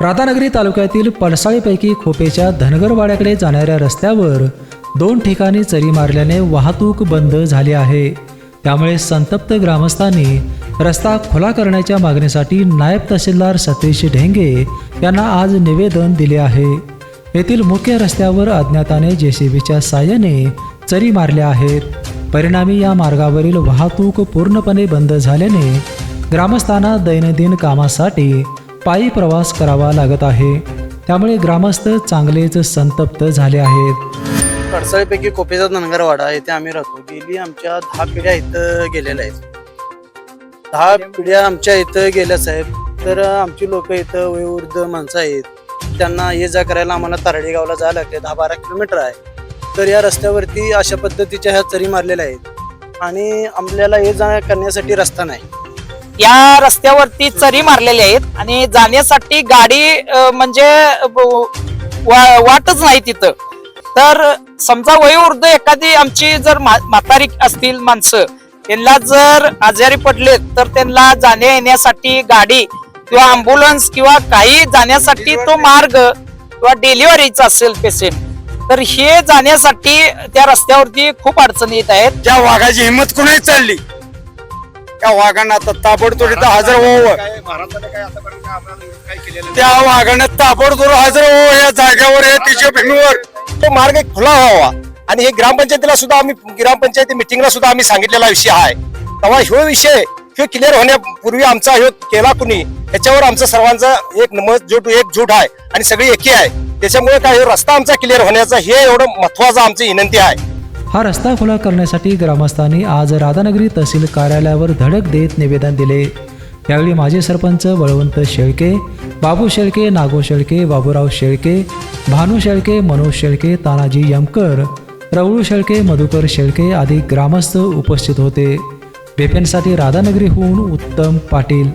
राधानगरी तालुक्यातील पळसाळीपैकी खोपेच्या धनगरवाड्याकडे जाणाऱ्या रस्त्यावर 2 ठिकाणी चरी मारल्याने वाहतूक बंद झाली आहे। त्यामुळे संतप्त ग्रामस्थांनी रस्ता खुला करण्याच्या मागणीसाठी नायब तहसीलदार सतीश ढेंगे यांना आज निवेदन दिले आहे। येथील मुख्य रस्त्यावर अज्ञाताने जेसीबीच्या साहाय्याने चरी मारल्या आहेत। परिणामी या मार्गावरील वाहतूक पूर्णपणे बंद झाल्याने ग्रामस्थांना दैनंदिन कामासाठी पायी प्रवास करावा लागत आहे। त्यामुळे ग्रामस्थ चांगलेच संतप्त झाले आहेत। पळसाळीपैकी खोपेचा धनगरवाडा येथे आम्ही राहतो। गेली आमच्या 10 पिढ्या इथं गेलेल्या आहेत। 10 पिढ्या आमच्या इथं गेल्या साहेब। तर आमची लोक इथं वयोवृद्ध माणसं आहेत, त्यांना ये जा करायला आम्हाला तारडी गावला जायला लागते। 10-12 किलोमीटर आहे। तर या रस्त्यावरती अशा पद्धतीच्या ह्या चरी मारलेल्या आहेत आणि आपल्याला ये जा करण्यासाठी रस्ता नाही। या रस्त्यावरती चरी मारलेल्या आहेत आणि जाण्यासाठी गाडी म्हणजे वाटच नाही तिथं। तर समजा वयोवृद्ध एखादी आमची जर म्हातारी असतील माणसं, त्यांना जर आजारी पडले तर त्यांना जाण्या येण्यासाठी गाडी किंवा अँब्युलन्स किंवा काही जाण्यासाठी तो मार्ग किंवा डिलिव्हरीचा असेल पेशंट, तर हे जाण्यासाठी त्या रस्त्यावरती खूप अडचणी येत आहेत। त्या वाघाची हिंमत कुणी चालली, त्या वाघांना आता ताबडतोब हजर व्हावं। त्या वाघाने ताबडतोब हजर व्हावं या जागेवर, या तिच्या भूमीवर। तो मार्ग खुला व्हावा आणि हे ग्रामपंचायतीला सुद्धा आम्ही ग्रामपंचायती मिटिंगला सुद्धा आम्ही सांगितलेला विषय आहे। तेव्हा ह्यो विषय क्लिअर होण्यापूर्वी आमचा ह्यो केला कुणी, याच्यावर आमचं सर्वांचा एकजूट आहे आणि सगळी एकी आहे। त्याच्यामुळे काय रस्ता आमचा क्लिअर होण्याचा हे एवढं महत्वाचं आमची विनंती आहे। हा रस्ता खुला करण्यासाठी ग्रामस्थांनी आज राधानगरी तहसील कार्यालयावर धडक देत निवेदन दिले। यावेळी माजी सरपंच बळवंत शेळके, बाबू शेळके, नागो शेळके, बाबूराव शेळके, भानू शेळके, मनोज शेळके, तानाजी यमकर, रवळू शेळके, मधुकर शेळके आदी ग्रामस्थ उपस्थित होते। बेपेनसाठी राधानगरीहून उत्तम पाटील।